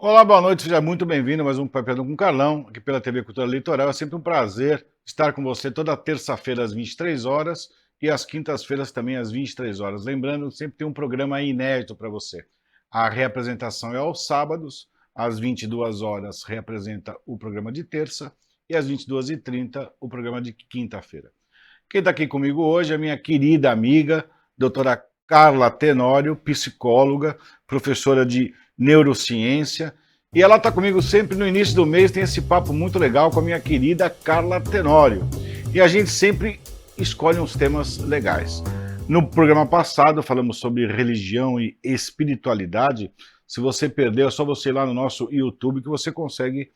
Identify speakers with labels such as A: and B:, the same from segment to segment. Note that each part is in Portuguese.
A: Olá, boa noite, seja muito bem-vindo a mais um Papel com Carlão, aqui pela TV Cultura Litoral. É sempre um prazer estar com você toda terça-feira às 23 horas e às quintas-feiras também às 23 horas. Lembrando, sempre tem um programa inédito para você. A reapresentação é aos sábados, às 22 horas reapresenta o programa de terça e às 22h30 o programa de quinta-feira. Quem está aqui comigo hoje é a minha querida amiga, doutora Carla Tenório, psicóloga, professora de neurociência, e ela está comigo sempre no início do mês, tem esse papo muito legal com a minha querida Carla Tenório. E a gente sempre escolhe uns temas legais. No programa passado falamos sobre religião e espiritualidade. Se você perdeu, é só você ir lá no nosso YouTube que você consegue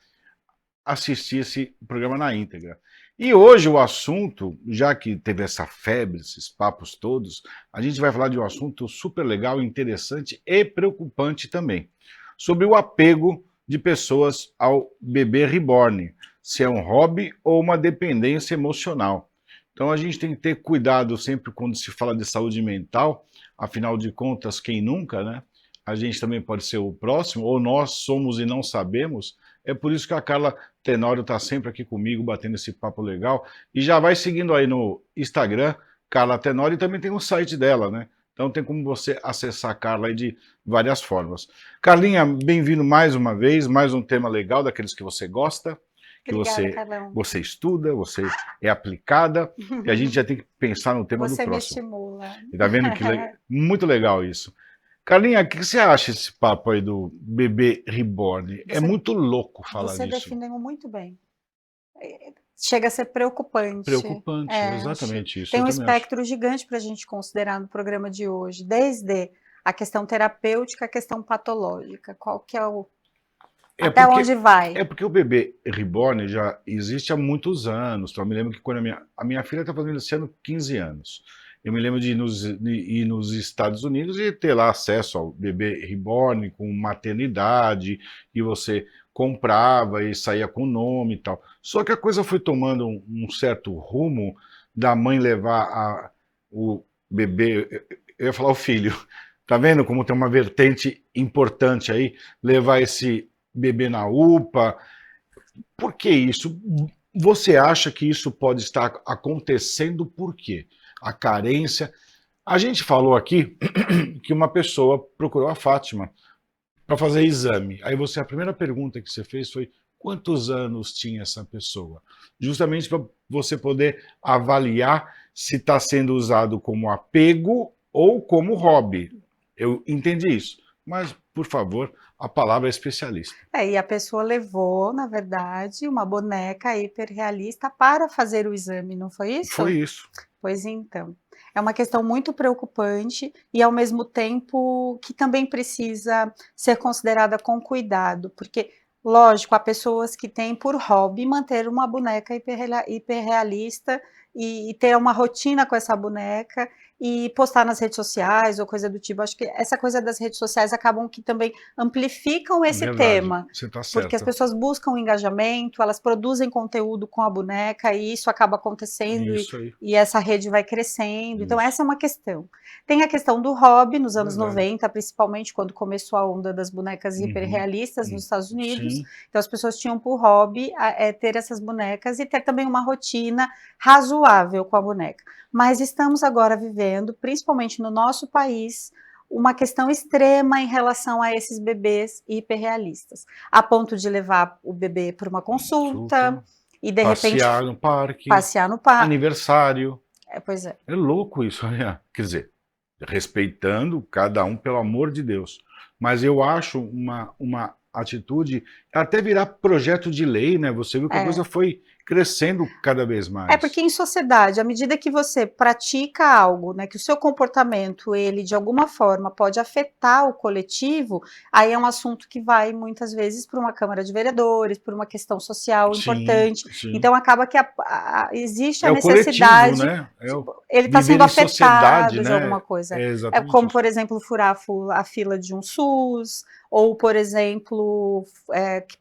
A: assistir esse programa na íntegra. E hoje o assunto, já que teve essa febre, esses papos todos, a gente vai falar de um assunto super legal, interessante e preocupante também, sobre o apego de pessoas ao bebê reborn, se é um hobby ou uma dependência emocional. Então a gente tem que ter cuidado sempre quando se fala de saúde mental, afinal de contas, quem nunca, né? A gente também pode ser o próximo, ou nós somos e não sabemos. É por isso que a Carla Tenório está sempre aqui comigo, batendo esse papo legal. E já vai seguindo aí no Instagram, Carla Tenório, e também tem o site dela, né? Então tem como você acessar a Carla aí de várias formas. Carlinha, bem-vindo mais uma vez, mais um tema legal, daqueles que você gosta, que
B: Obrigada, Carlão.
A: você estuda, você é aplicada, e a gente já tem que pensar no tema do
B: Você me
A: próximo.
B: estimula.
A: E tá vendo que muito legal isso. Carlinha, o que você acha desse papo aí do bebê reborn? É
B: Você,
A: muito louco falar
B: você
A: disso.
B: definiu muito bem. Chega a ser preocupante.
A: Preocupante,
B: Acho que
A: exatamente isso,
B: tem
A: eu
B: um
A: também acho.
B: espectro gigante para a gente considerar no programa de hoje, desde a questão terapêutica, a questão patológica. Qual que é o...
A: É
B: Até
A: porque,
B: onde vai?
A: é porque o bebê reborn já existe há muitos anos. Então, eu me lembro que quando a minha filha está fazendo esse ano 15 anos. Eu me lembro de ir nos Estados Unidos e ter lá acesso ao bebê reborn com maternidade, e você comprava e saía com o nome e tal. Só que a coisa foi tomando um certo rumo da mãe levar o bebê, eu ia falar o filho, tá vendo como tem uma vertente importante aí, levar esse bebê na UPA. Por que isso? Você acha que isso pode estar acontecendo por quê? A carência. A gente falou aqui que uma pessoa procurou a Fátima para fazer exame. Aí a primeira pergunta que você fez foi quantos anos tinha essa pessoa? Justamente para você poder avaliar se está sendo usado como apego ou como hobby. Eu entendi isso. Mas, por favor, a palavra é especialista.
B: E a pessoa levou, na verdade, uma boneca hiperrealista para fazer o exame, não foi
A: Foi
B: isso?
A: isso.
B: Pois então, é uma questão muito preocupante e, ao mesmo tempo, que também precisa ser considerada com cuidado, porque, lógico, há pessoas que têm por hobby manter uma boneca hiperrealista e ter uma rotina com essa boneca e postar nas redes sociais ou coisa do tipo. Acho que essa coisa das redes sociais acabam que também amplificam esse
A: Verdade,
B: tema,
A: você está
B: porque as
A: certa.
B: pessoas buscam engajamento, elas produzem conteúdo com a boneca e isso acaba acontecendo
A: Isso aí,
B: e essa rede vai crescendo. Então,
A: isso.
B: essa é uma questão. Tem a questão do hobby, nos anos
A: Verdade.
B: 90, principalmente quando começou a onda das bonecas
A: Uhum,
B: hiperrealistas nos Estados Unidos.
A: sim.
B: Então, as pessoas tinham por hobby ter essas bonecas e ter também uma rotina razoável com a boneca. Mas estamos agora vivendo, principalmente no nosso país, uma questão extrema em relação a esses bebês hiperrealistas, a ponto de levar o bebê para uma consulta
A: Consulta,
B: e, de repente,
A: passear no parque,
B: passear no parque.
A: aniversário.
B: Pois é.
A: É louco isso, né? Quer dizer, respeitando cada um, pelo amor de Deus. Mas eu acho uma atitude, até virar projeto de lei, né? Você viu que a coisa
B: É.
A: foi crescendo cada vez
B: É porque
A: mais.
B: em sociedade, à medida que você pratica algo, né, que o seu comportamento, ele de alguma forma pode afetar o coletivo, aí é um assunto que vai muitas vezes para uma Câmara de Vereadores, por uma questão social
A: Sim,
B: importante.
A: sim.
B: Então acaba que existe a
A: É o coletivo,
B: necessidade,
A: né? É o
B: ele está
A: viver
B: sendo
A: em sociedade,
B: afetado de
A: né?
B: alguma coisa.
A: É
B: É
A: exatamente
B: como,
A: isso.
B: por exemplo, furar a fila de um SUS, ou, por exemplo,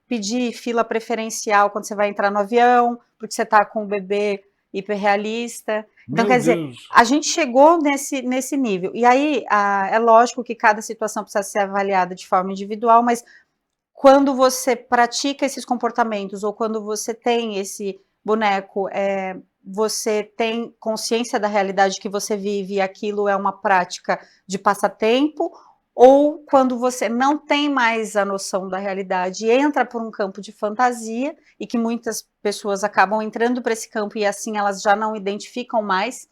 B: pedir fila preferencial quando você vai entrar no avião, porque você está com o bebê hiperrealista. Então,
A: Meu
B: quer dizer,
A: Deus.
B: a gente chegou nesse nível. E aí, é lógico que cada situação precisa ser avaliada de forma individual, mas quando você pratica esses comportamentos ou quando você tem esse boneco, você tem consciência da realidade que você vive e aquilo é uma prática de passatempo, ou quando você não tem mais a noção da realidade e entra por um campo de fantasia, e que muitas pessoas acabam entrando para esse campo e assim elas já não identificam mais,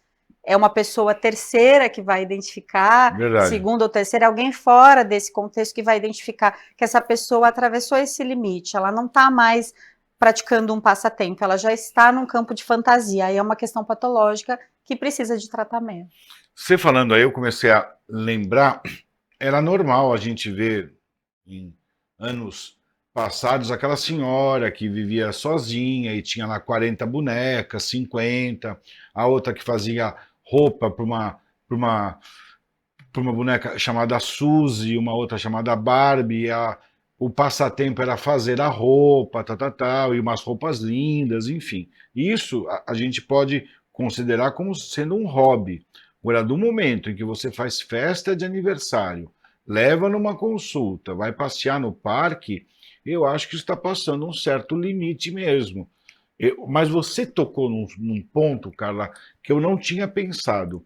B: é uma pessoa terceira que vai identificar,
A: Verdade.
B: segunda ou terceira, alguém fora desse contexto que vai identificar que essa pessoa atravessou esse limite, ela não está mais praticando um passatempo, ela já está num campo de fantasia, aí é uma questão patológica que precisa de tratamento.
A: Você falando aí, eu comecei a lembrar, era normal a gente ver em anos passados aquela senhora que vivia sozinha e tinha lá 40 bonecas, 50, a outra que fazia roupa para uma, para uma boneca chamada Suzy, uma outra chamada Barbie, o passatempo era fazer a roupa, tal, tal, tal, e umas roupas lindas, enfim. Isso a gente pode considerar como sendo um hobby. Agora, do momento em que você faz festa de aniversário, leva numa consulta, vai passear no parque, eu acho que está passando um certo limite mesmo. Mas você tocou num ponto, Carla, que eu não tinha pensado.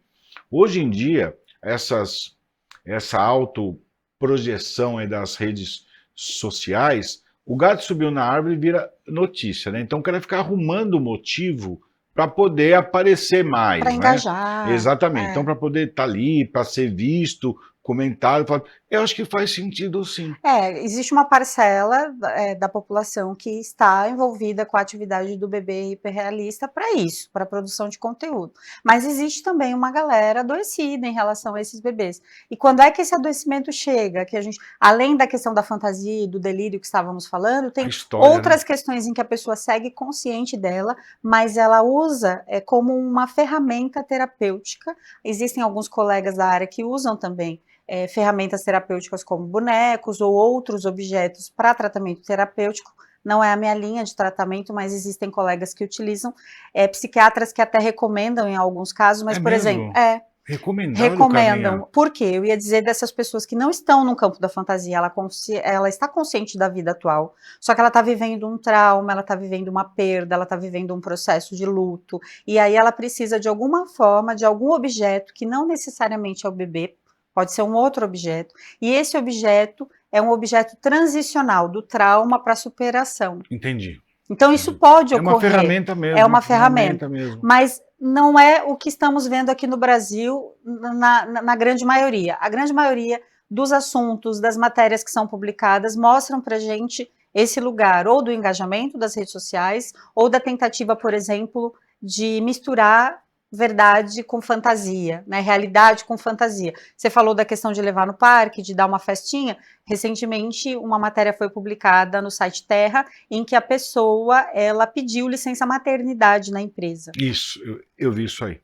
A: Hoje em dia, essa autoprojeção aí das redes sociais, o gato subiu na árvore e vira notícia, né? Então o cara fica arrumando motivo para poder aparecer
B: Para
A: mais, né?
B: engajar,
A: Exatamente. Então, para poder estar ali, para ser visto, comentado, eu acho que faz sentido sim.
B: existe uma parcela da população que está envolvida com a atividade do bebê hiperrealista para isso, para a produção de conteúdo. Mas existe também uma galera adoecida em relação a esses bebês. E quando é que esse adoecimento chega? Que a gente, além da questão da fantasia e do delírio que estávamos falando,
A: A
B: tem
A: história, né?
B: outras questões em que a pessoa segue consciente dela, mas ela usa como uma ferramenta terapêutica. Existem alguns colegas da área que usam também ferramentas terapêuticas como bonecos ou outros objetos para tratamento terapêutico. Não é a minha linha de tratamento, mas existem colegas que utilizam, psiquiatras que até recomendam em alguns casos, mas,
A: É
B: por exemplo,
A: mesmo? Recomendado, Carlinha?
B: recomendam. Por quê? Eu ia dizer dessas pessoas que não estão no campo da fantasia, ela está consciente da vida atual, só que ela está vivendo um trauma, ela está vivendo uma perda, ela está vivendo um processo de luto, e aí ela precisa de alguma forma, de algum objeto, que não necessariamente é o bebê, pode ser um outro objeto, e esse objeto é um objeto transicional do trauma para a superação.
A: Entendi.
B: Então, isso pode
A: É uma
B: ocorrer,
A: ferramenta
B: é
A: mesmo, uma
B: uma ferramenta,
A: ferramenta mesmo.
B: mas não é o que estamos vendo aqui no Brasil na grande maioria. A grande maioria dos assuntos, das matérias que são publicadas, mostram para a gente esse lugar, ou do engajamento das redes sociais, ou da tentativa, por exemplo, de misturar verdade com fantasia, né? Realidade com fantasia. Você falou da questão de levar no parque, de dar uma festinha. Recentemente, uma matéria foi publicada no site Terra, em que a pessoa, ela pediu licença maternidade na empresa.
A: Isso, eu vi isso aí.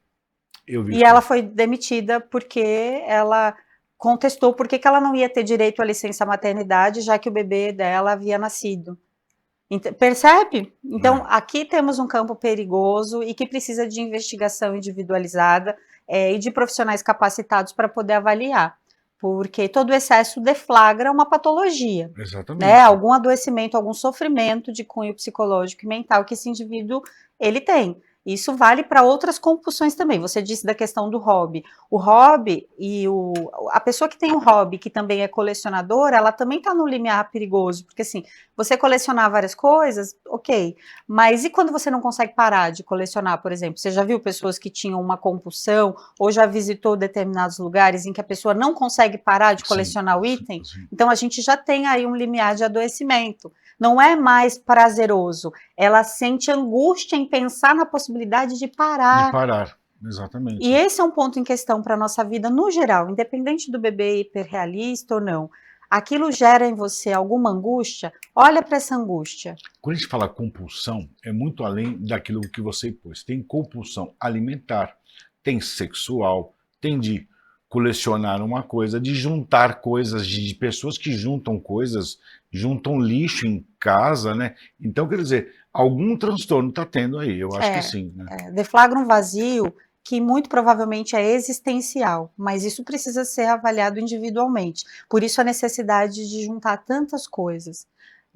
A: Eu vi
B: E
A: isso
B: ela
A: aí.
B: foi demitida porque ela contestou por que ela não ia ter direito à licença maternidade, já que o bebê dela havia nascido. Percebe? Então,
A: É.
B: aqui temos um campo perigoso e que precisa de investigação individualizada e de profissionais capacitados para poder avaliar, porque todo excesso deflagra uma patologia, né?
A: Exatamente.
B: Algum adoecimento, algum sofrimento de cunho psicológico e mental que esse indivíduo ele tem. Isso vale para outras compulsões também. Você disse da questão do hobby. O hobby e a pessoa que tem um hobby, que também é colecionadora, ela também está no limiar perigoso, porque assim, você colecionar várias coisas, ok, mas e quando você não consegue parar de colecionar, por exemplo? Você já viu pessoas que tinham uma compulsão ou já visitou determinados lugares em que a pessoa não consegue parar de
A: Sim,
B: colecionar o
A: sim,
B: item?
A: sim.
B: Então a gente já tem aí um limiar de adoecimento. Não é mais prazeroso, ela sente angústia em pensar na possibilidade de
A: De
B: parar.
A: parar,
B: E
A: exatamente.
B: esse é um ponto em questão para a nossa vida no geral, independente do bebê hiperrealista ou não. Aquilo gera em você alguma angústia? Olha para essa angústia.
A: Quando a gente fala compulsão, é muito além daquilo que você pôs. Tem compulsão alimentar, tem sexual, tem de colecionar uma coisa, de juntar coisas, de pessoas que juntam coisas, juntam lixo em casa, né? Então, quer dizer, algum transtorno está tendo aí, eu acho que sim, né?
B: Deflagra um vazio que muito provavelmente é existencial, mas isso precisa ser avaliado individualmente. Por isso a necessidade de juntar tantas coisas.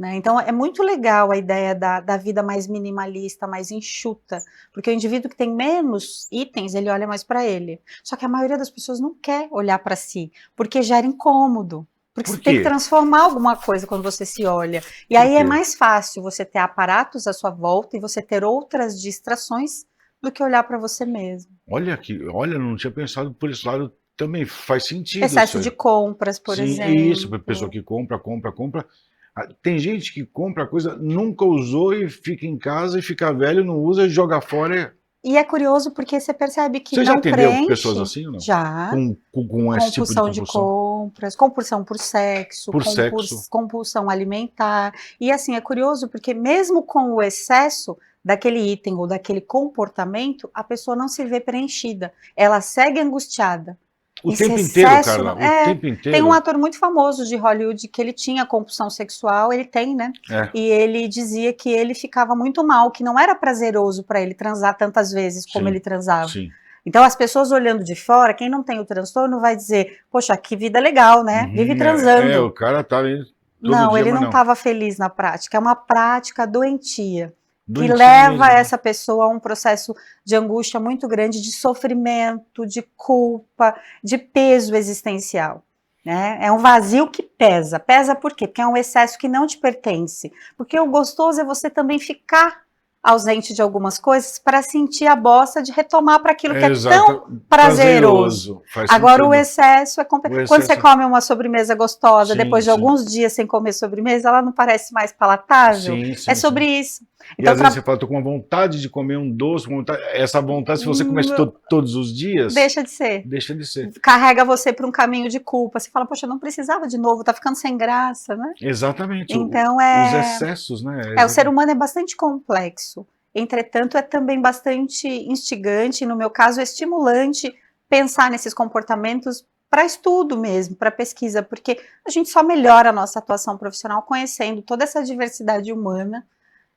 B: né? Então é muito legal a ideia da vida mais minimalista, mais enxuta, porque o indivíduo que tem menos itens, ele olha mais para ele. Só que a maioria das pessoas não quer olhar para si, porque gera incômodo. Porque
A: Por
B: você tem que
A: quê?
B: transformar alguma coisa quando você se olha. E
A: Por
B: aí é
A: quê?
B: mais fácil você ter aparatos à sua volta e você ter outras distrações do que olhar para você mesmo.
A: Olha aqui, olha, não tinha pensado por esse lado, também faz sentido isso
B: Excesso
A: aí.
B: de compras, por
A: Sim, é isso, a
B: exemplo.
A: pessoa que compra, compra, compra. Ah, tem gente que compra coisa, nunca usou e fica em casa e fica velho, não usa e joga fora.
B: E é curioso porque você percebe que
A: Você já
B: não
A: atendeu pessoas
B: preenche,
A: assim ou não?
B: já,
A: Com esse tipo de
B: compulsão de
A: compulsão?
B: compras, compulsão por sexo,
A: Por sexo.
B: compulsão alimentar. E assim, é curioso porque mesmo com o excesso daquele item ou daquele comportamento, a pessoa não se vê preenchida. Ela segue angustiada.
A: O
B: Esse
A: tempo inteiro,
B: excesso,
A: Carla, o
B: é,
A: tempo
B: tem um
A: inteiro.
B: ator muito famoso de Hollywood que ele tinha compulsão sexual, ele tem, né?
A: É,
B: E ele dizia que ele ficava muito mal, que não era prazeroso para ele transar tantas vezes como
A: sim,
B: ele transava.
A: sim.
B: Então, as pessoas olhando de fora, quem não tem o transtorno vai dizer, poxa, que vida legal, né? Vive
A: Uhum, o
B: transando.
A: cara tá ali todo
B: Não,
A: dia,
B: ele
A: mas
B: não
A: não.
B: estava feliz na prática, é uma prática doentia, que
A: Doentia
B: leva
A: mesmo.
B: essa pessoa a um processo de angústia muito grande, de sofrimento, de culpa, de peso existencial. Né? É um vazio que pesa. Pesa por quê? Porque é um excesso que não te pertence. Porque o gostoso é você também ficar ausente de algumas coisas para sentir a bossa de retomar para aquilo que
A: É
B: é tão
A: exato,
B: prazeroso.
A: prazeroso, faz
B: Agora o
A: sentido.
B: excesso é
A: O
B: quando você
A: excesso,
B: come uma sobremesa gostosa,
A: sim,
B: depois de
A: sim,
B: alguns dias sem comer sobremesa, ela não parece mais palatável?
A: sim,
B: É
A: sim,
B: sobre
A: sim.
B: isso.
A: E
B: Então,
A: às vezes você fala, tô com uma vontade de comer um doce, essa vontade, se você começa todos os dias,
B: deixa de ser.
A: deixa de ser.
B: Carrega você para um caminho de culpa. Você fala, poxa, eu não precisava de novo, tá ficando sem graça, né?
A: Exatamente,
B: Então
A: os
B: é,
A: excessos, né?
B: o ser humano é bastante complexo. Entretanto, é também bastante instigante, no meu caso, estimulante pensar nesses comportamentos para estudo mesmo, para pesquisa, porque a gente só melhora a nossa atuação profissional conhecendo toda essa diversidade humana,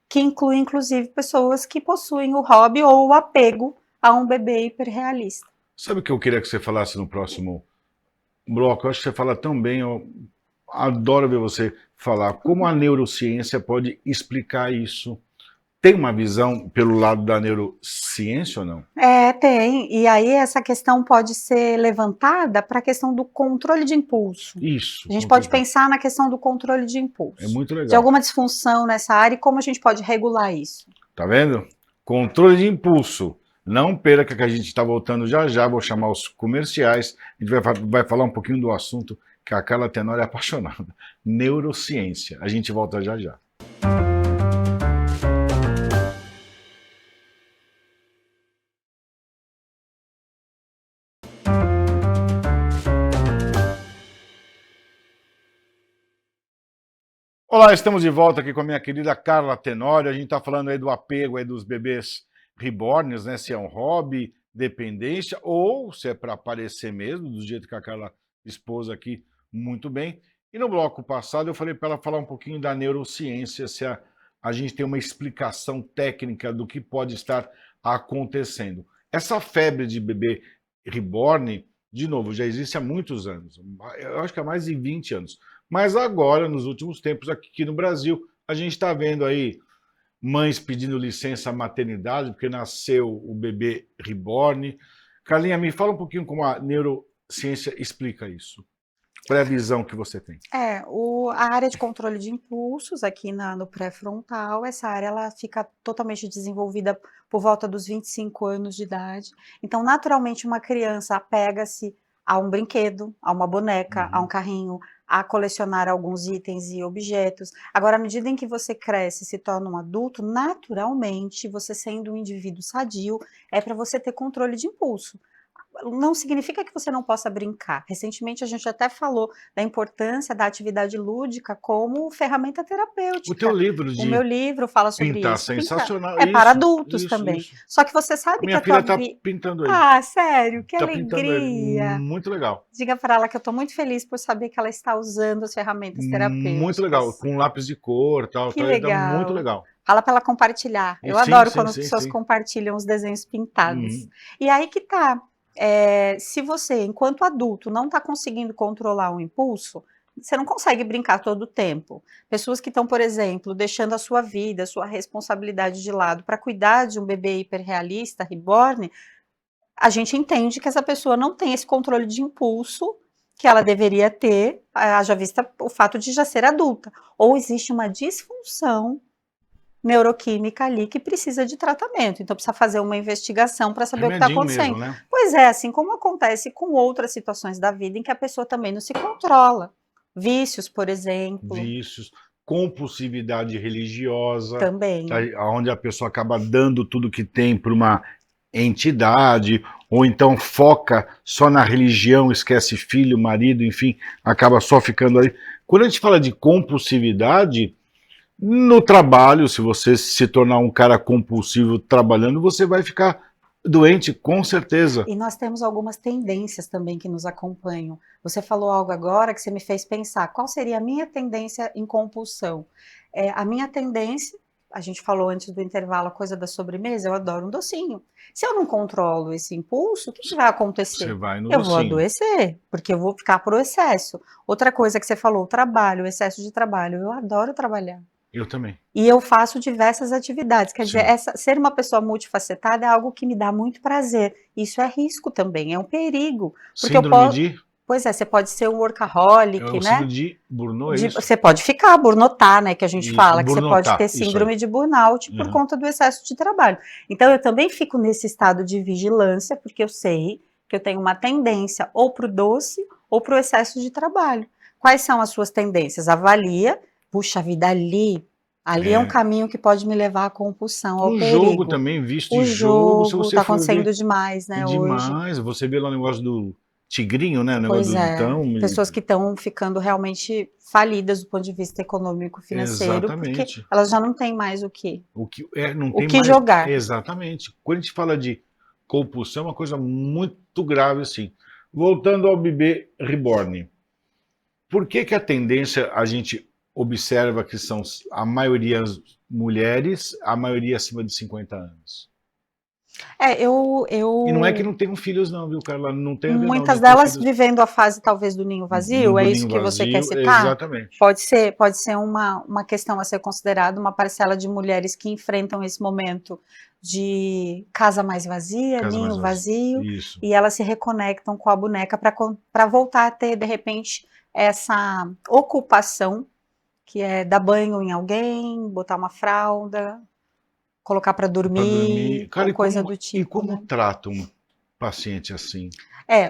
B: que inclui inclusive pessoas que possuem o hobby ou o apego a um bebê hiperrealista.
A: Sabe o que eu queria que você falasse no próximo bloco? Eu acho que você fala tão bem, eu adoro ver você falar. Como a neurociência pode explicar isso? Tem uma visão pelo lado da neurociência ou não?
B: É, tem. E aí essa questão pode ser levantada para a questão do controle de impulso.
A: Isso,
B: A gente
A: controle
B: pode
A: de impulso.
B: pensar na questão do controle de
A: É
B: impulso,
A: muito
B: de
A: legal.
B: alguma disfunção nessa área e como a gente pode regular isso.
A: Tá vendo? Controle de impulso. Não perca que a gente está voltando já já, vou chamar os comerciais, a gente vai falar um pouquinho do assunto que a Carla Tenório é apaixonada. Neurociência. A gente volta já já. Olá, estamos de volta aqui com a minha querida Carla Tenório. A gente está falando aí do apego aí dos bebês reborns, né? Se é um hobby, dependência, ou se é para aparecer mesmo, do jeito que a Carla expôs aqui muito bem. E no bloco passado eu falei para ela falar um pouquinho da neurociência, se a gente tem uma explicação técnica do que pode estar acontecendo. Essa febre de bebê reborn, de novo, já existe há muitos anos. Eu acho que há mais de 20 anos. Mas agora, nos últimos tempos, aqui no Brasil, a gente está vendo aí mães pedindo licença maternidade porque nasceu o bebê reborn. Carlinha, me fala um pouquinho como a neurociência explica isso. Qual é a visão que você tem?
B: A área de controle de impulsos aqui no pré-frontal, essa área ela fica totalmente desenvolvida por volta dos 25 anos de idade. Então, naturalmente, uma criança apega-se a um brinquedo, a uma boneca, a um carrinho, a colecionar alguns itens e objetos. Agora, à medida em que você cresce e se torna um adulto, naturalmente, você sendo um indivíduo sadio, é para você ter controle de impulso. Não significa que você não possa brincar. Recentemente a gente até falou da importância da atividade lúdica como ferramenta
A: O teu
B: terapêutica.
A: livro
B: O meu
A: de
B: livro fala sobre
A: pintar,
B: isso. Pintar
A: sensacional.
B: é para
A: Isso,
B: adultos
A: isso,
B: também.
A: isso.
B: Só que você
A: A
B: sabe que
A: minha
B: a tua
A: filha está
B: vida...
A: pintando ele.
B: Ah, sério, que
A: Está pintando ele.
B: alegria.
A: Muito legal.
B: Diga para ela que eu estou muito feliz por saber que ela está usando as ferramentas
A: Muito legal.
B: terapêuticas.
A: Com lápis de cor, tal,
B: Que
A: tal. Ele dá muito
B: legal.
A: legal.
B: Fala para ela compartilhar.
A: E
B: Eu
A: sim,
B: adoro
A: sim,
B: quando as
A: sim,
B: pessoas
A: sim.
B: compartilham os desenhos pintados.
A: Uhum.
B: E aí que tá. Se você, enquanto adulto, não está conseguindo controlar o impulso, você não consegue brincar todo o tempo. Pessoas que estão, por exemplo, deixando a sua vida, a sua responsabilidade de lado para cuidar de um bebê hiperrealista, reborn, a gente entende que essa pessoa não tem esse controle de impulso que ela deveria ter, haja vista o fato de já ser adulta. Ou existe uma disfunção neuroquímica ali que precisa de tratamento, então precisa fazer uma investigação para saber o que está
A: Remedinho mesmo,
B: acontecendo.
A: né?
B: Pois é, assim como acontece com outras situações da vida em que a pessoa também não se controla. Vícios, por exemplo,
A: Vícios, compulsividade religiosa, tá?
B: também.
A: Onde a pessoa acaba dando tudo que tem para uma entidade, ou então foca só na religião, esquece filho, marido, enfim, acaba só ficando aí. Quando a gente fala de compulsividade, no trabalho, se você se tornar um cara compulsivo trabalhando, você vai ficar doente, com certeza.
B: E nós temos algumas tendências também que nos acompanham. Você falou algo agora que você me fez pensar, qual seria a minha tendência em compulsão? A minha tendência, a gente falou antes do intervalo a coisa da sobremesa, eu adoro um docinho. Se eu não controlo esse impulso, o que vai
A: Você
B: acontecer?
A: vai no
B: Eu vou
A: docinho.
B: adoecer, porque eu vou ficar pro excesso. Outra coisa que você falou, o trabalho, o excesso de trabalho. Eu adoro trabalhar.
A: Eu também.
B: E eu faço diversas atividades, quer dizer,
A: Sim.
B: ser uma pessoa multifacetada é algo que me dá muito prazer. Isso é risco também, é um perigo, porque eu
A: Síndrome
B: posso,
A: de.
B: pois é, você pode ser um
A: É
B: workaholic,
A: o
B: né?
A: síndrome de Burnout, é isso?
B: Você pode ficar, burnotar, né, que a gente
A: Isso,
B: fala, que você pode
A: burnotar,
B: ter
A: isso aí.
B: síndrome de burnout por
A: Uhum.
B: conta do excesso de trabalho. Então eu também fico nesse estado de vigilância, porque eu sei que eu tenho uma tendência ou para o doce ou para o excesso de trabalho. Quais são as suas tendências? Avalia, puxa vida, ali é um
A: É.
B: caminho que pode me levar à compulsão, ao
A: No jogo
B: perigo.
A: também, visto
B: O
A: de jogo, se
B: jogo
A: você
B: está
A: for ver,
B: acontecendo demais,
A: e
B: né, hoje.
A: demais, você vê lá o negócio do tigrinho, né? O negócio
B: Pois
A: do
B: é,
A: então.
B: pessoas que estão ficando realmente falidas do ponto de vista econômico financeiro, porque
A: Exatamente.
B: elas já não têm mais
A: O que não
B: o
A: tem
B: que
A: mais.
B: jogar.
A: Exatamente. Quando a gente fala de compulsão, é uma coisa muito grave, assim. Voltando ao bebê reborn. Por que que a tendência a gente observa que são a maioria mulheres, a maioria acima de 50 anos?
B: É,
A: E não é que
B: eu
A: não tenham filhos, não, viu, Carla? Não tem a ver, não,
B: muitas
A: de ter
B: delas
A: filhos
B: vivendo a fase talvez do ninho
A: no
B: vazio, é
A: do
B: isso
A: ninho
B: que você quer
A: vazio.
B: citar?
A: Exatamente.
B: Pode ser uma questão a ser considerada, uma parcela de mulheres que enfrentam esse momento de casa mais vazia,
A: Casa mais
B: ninho
A: vazio.
B: vazio,
A: Isso.
B: e elas se reconectam com a boneca para voltar a ter, de repente, essa ocupação que é dar banho em alguém, botar uma fralda, colocar para
A: Para dormir.
B: dormir,
A: Cara,
B: ou coisa do
A: e
B: tipo,
A: como
B: né?
A: trata um paciente assim?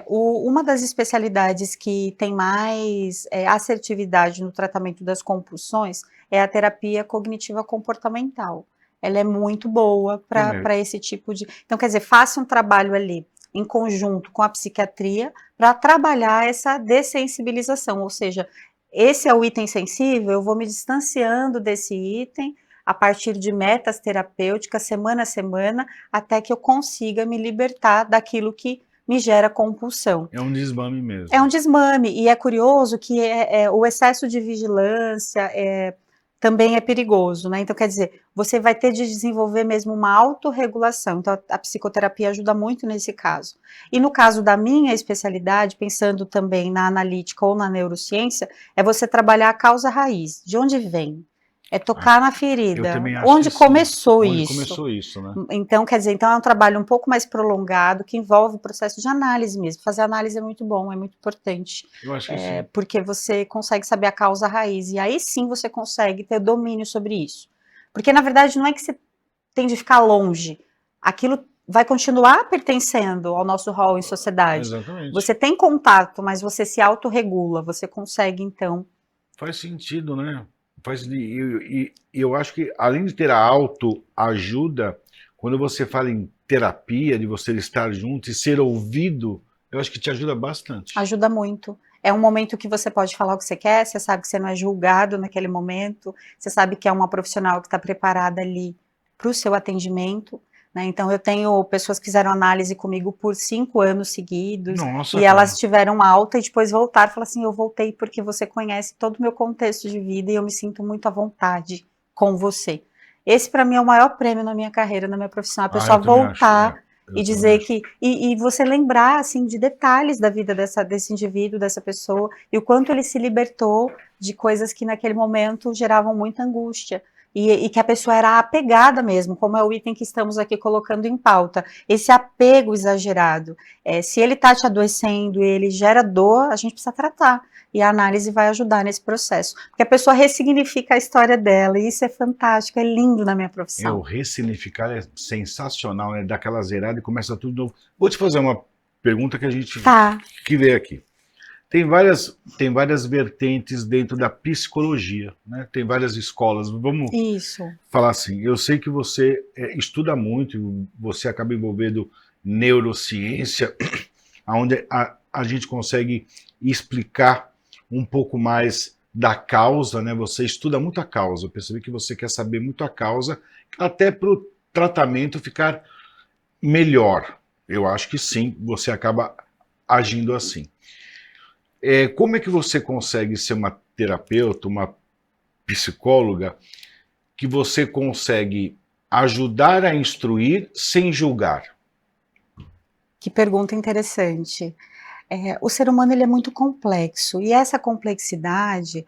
B: Uma das especialidades que tem mais assertividade no tratamento das compulsões é a terapia cognitiva comportamental. Ela é muito boa
A: Como é?
B: para esse tipo de. Então, quer dizer, faça um trabalho ali em conjunto com a psiquiatria para trabalhar essa dessensibilização, ou seja, esse é o item sensível, eu vou me distanciando desse item a partir de metas terapêuticas, semana a semana, até que eu consiga me libertar daquilo que me gera compulsão.
A: É um desmame
B: É
A: mesmo.
B: um desmame, e é curioso que o excesso de vigilância também é perigoso, né? Então, quer dizer, você vai ter de desenvolver mesmo uma autorregulação. Então, a psicoterapia ajuda muito nesse caso. E no caso da minha especialidade, pensando também na analítica ou na neurociência, é você trabalhar a causa raiz. De onde vem? É
A: Ah,
B: tocar na
A: eu
B: ferida.
A: também acho que
B: Onde
A: sim.
B: começou
A: Onde
B: isso?
A: começou isso, né?
B: Então, quer dizer, então é um trabalho um pouco mais prolongado, que envolve o processo de análise mesmo. Fazer análise é muito bom, é muito importante,
A: Eu acho que sim.
B: porque você consegue saber a causa raiz, e aí sim você consegue ter domínio sobre isso. Porque, na verdade, não é que você tem de ficar longe, aquilo vai continuar pertencendo ao nosso rol em sociedade.
A: Exatamente.
B: Você tem contato, mas você se autorregula, você consegue, então.
A: Faz sentido, né? E eu acho que, além de ter a autoajuda, quando você fala em terapia, de você estar junto e ser ouvido, eu acho que te ajuda bastante.
B: Ajuda muito. É um momento que você pode falar o que você quer, você sabe que você não é julgado naquele momento, você sabe que é uma profissional que está preparada ali para o seu atendimento, né? Então, eu tenho pessoas que fizeram análise comigo por 5 anos seguidos,
A: Nossa,
B: e elas
A: cara.
B: tiveram alta e depois voltaram e falaram assim, eu voltei porque você conhece todo o meu contexto de vida e eu me sinto muito à vontade com você. Esse, para mim, é o maior prêmio na minha carreira, na minha profissão, a
A: Ah,
B: pessoa
A: eu também acho.
B: voltar
A: É.
B: E
A: Eu também
B: dizer
A: acho.
B: que, e você lembrar, assim, de detalhes da vida desse indivíduo, dessa pessoa, e o quanto ele se libertou de coisas que naquele momento geravam muita angústia. E que a pessoa era apegada mesmo, como é o item que estamos aqui colocando em pauta. Esse apego exagerado. Se ele está te adoecendo e ele gera dor, a gente precisa tratar. E a análise vai ajudar nesse processo. Porque a pessoa ressignifica a história dela, e isso é fantástico, é lindo na minha
A: O
B: profissão.
A: ressignificar é sensacional, né? Dá aquela zerada e começa tudo de novo. Vou te fazer uma pergunta que a gente
B: Tá,
A: que veio aqui. Tem várias vertentes dentro da psicologia, né? Tem várias escolas. Vamos
B: isso.
A: falar assim, eu sei que você estuda muito, você acaba envolvendo neurociência, onde a gente consegue explicar um pouco mais da causa, né? Você estuda muito a causa, eu percebi que você quer saber muito a causa, até para o tratamento ficar melhor. Eu acho que sim, você acaba agindo assim. Como é que você consegue ser uma terapeuta, uma psicóloga, que você consegue ajudar a instruir sem julgar?
B: Que pergunta interessante. O ser humano ele é muito complexo, e essa complexidade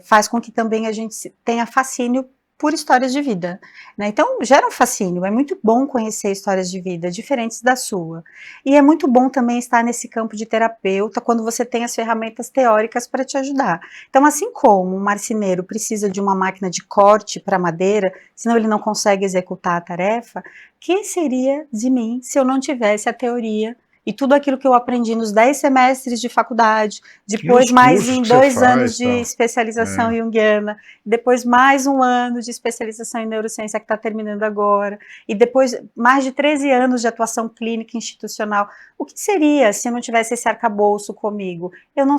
B: faz com que também a gente tenha fascínio por histórias de vida, né? Então, gera um fascínio, é muito bom conhecer histórias de vida diferentes da sua. E é muito bom também estar nesse campo de terapeuta, quando você tem as ferramentas teóricas para te ajudar. Então, assim como um marceneiro precisa de uma máquina de corte para madeira, senão ele não consegue executar a tarefa, que seria de mim se eu não tivesse a teoria e tudo aquilo que eu aprendi nos 10 semestres de faculdade,
A: E os
B: depois mais
A: cursos
B: em
A: que você
B: 2 anos
A: faz,
B: de
A: tal.
B: especialização junguiana, depois mais um ano de especialização em neurociência que está terminando agora, e depois mais de 13 anos de atuação clínica institucional. O que seria se eu não tivesse esse arcabouço comigo? Eu não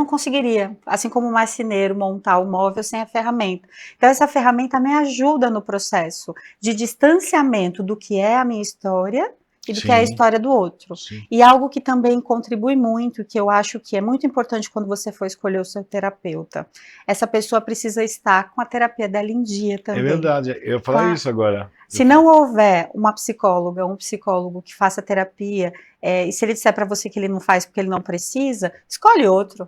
B: conseguiria, assim como o marceneiro, montar o móvel sem a ferramenta. Então, essa ferramenta me ajuda no processo de distanciamento do que é a minha história e do que é a
A: Sim,
B: história do outro.
A: sim.
B: E algo que também contribui muito, que eu acho que é muito importante quando você for escolher o seu terapeuta, essa pessoa precisa estar com a terapia dela em dia
A: É
B: também.
A: verdade, eu ia
B: Com
A: falar
B: a,
A: isso agora.
B: Se não houver uma psicóloga, um psicólogo que faça terapia, e se ele disser para você que ele não faz porque ele não precisa, escolhe outro.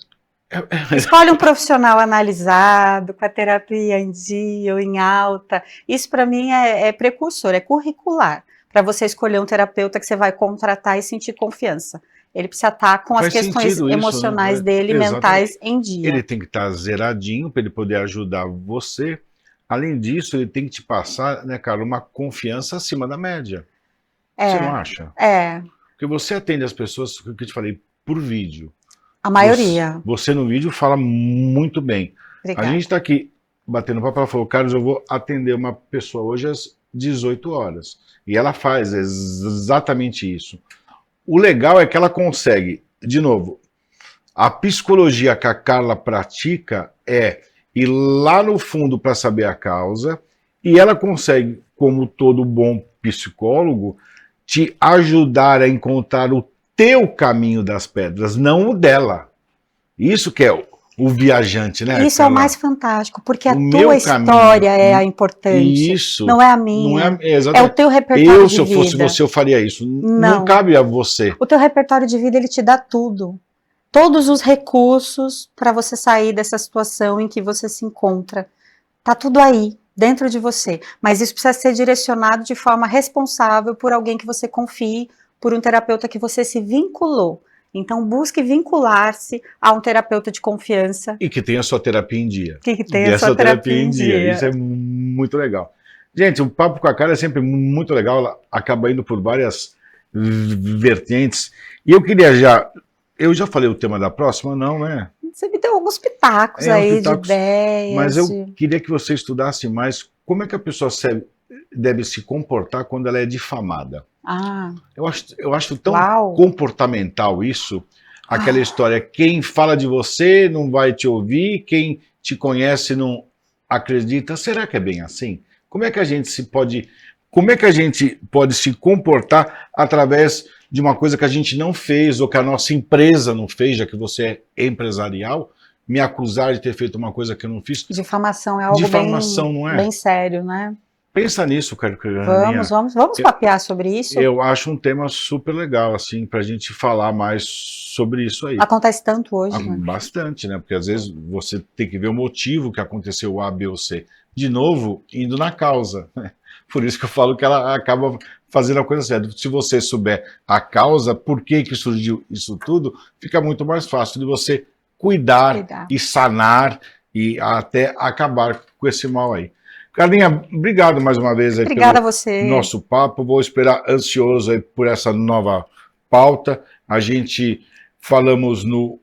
B: Escolhe um profissional analisado, com a terapia em dia ou em alta. Isso para mim é precursor, é curricular, para você escolher um terapeuta que você vai contratar e sentir confiança. Ele precisa estar com as
A: Faz
B: questões
A: sentido isso,
B: emocionais
A: né?
B: dele,
A: Exatamente.
B: mentais em dia.
A: Ele tem que estar zeradinho para ele poder ajudar você. Além disso, ele tem que te passar, né, cara, uma confiança acima da média. Você não
B: É,
A: acha?
B: é,
A: Porque você atende as pessoas, que eu te falei, por vídeo.
B: a
A: Você,
B: maioria.
A: você no vídeo fala muito bem. A gente
B: Obrigada.
A: está aqui batendo papo, ela falou, Carlos, eu vou atender uma pessoa hoje às 18 horas. E ela faz exatamente isso. O legal é que ela consegue, de novo, a psicologia que a Carla pratica é ir lá no fundo para saber a causa, e ela consegue, como todo bom psicólogo, te ajudar a encontrar o teu caminho das pedras, não o dela. Isso que é o viajante, né,
B: Isso é o mais
A: Carla?
B: fantástico, porque a
A: O
B: tua
A: meu caminho.
B: história é a importante,
A: Isso
B: não é a
A: não é,
B: minha. É o
A: exatamente.
B: teu repertório
A: Eu,
B: de
A: se eu fosse
B: vida.
A: você, eu faria isso. Não
B: Não.
A: cabe a você.
B: O teu repertório de vida, ele te dá tudo. Todos os recursos para você sair dessa situação em que você se encontra. Tá tudo aí, dentro de você. Mas isso precisa ser direcionado de forma responsável por alguém que você confie, por um terapeuta que você se vinculou. Então, busque vincular-se a um terapeuta de confiança
A: E que tenha sua terapia em dia.
B: que
A: E
B: tenha sua
A: essa terapia
B: terapia
A: em
B: em
A: dia. Isso é
B: dia.
A: muito legal. Gente, o papo com a cara é sempre muito legal. Ela acaba indo por várias vertentes. E eu queria já. Eu já falei o tema da próxima, não, né?
B: Você me deu alguns pitacos
A: É uns
B: aí de
A: pitacos. Mas
B: ideias,
A: eu
B: de...
A: queria que você estudasse mais como é que a pessoa deve se comportar quando ela é difamada.
B: Ah,
A: Eu acho tão
B: uau!
A: comportamental isso, aquela
B: Ah,
A: história, quem fala de você não vai te ouvir, quem te conhece não acredita. Será que é bem assim? Como é que a gente pode se comportar através de uma coisa que a gente não fez ou que a nossa empresa não fez, já que você é empresarial, me acusar de ter feito uma coisa que eu não fiz?
B: difamação é algo
A: Difamação,
B: bem,
A: não é?
B: bem sério, né?
A: Pensa nisso, Carlinha.
B: Vamos papear sobre isso?
A: Eu acho um tema super legal, assim, para a gente falar mais sobre isso aí.
B: Acontece tanto hoje, né?
A: Bastante, né? Porque às vezes você tem que ver o motivo que aconteceu A, B ou C. De novo, indo na causa, né? Por isso que eu falo que ela acaba fazendo a coisa certa. Se você souber a causa, por que surgiu isso tudo, fica muito mais fácil de você cuidar e sanar e até acabar com esse mal aí. Carlinha, obrigado mais uma vez aí
B: Obrigada a você.
A: Nosso papo. Vou esperar ansioso aí por essa nova pauta. A gente falamos no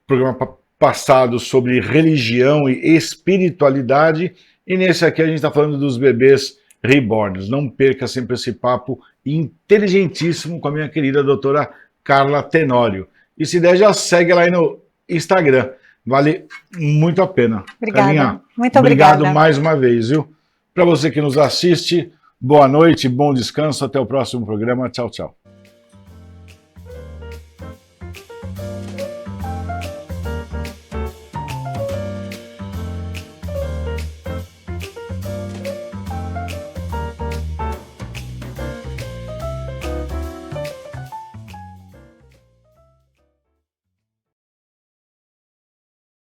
A: programa passado sobre religião e espiritualidade, e nesse aqui a gente está falando dos bebês reborns. Não perca sempre esse papo inteligentíssimo com a minha querida doutora Carla Tenório. E se der, já segue lá aí no Instagram. Vale muito a pena.
B: Obrigada.
A: Carlinha,
B: muito obrigada.
A: Obrigado mais uma vez, viu? Para você que nos assiste, boa noite, bom descanso. Até o próximo programa. Tchau, tchau.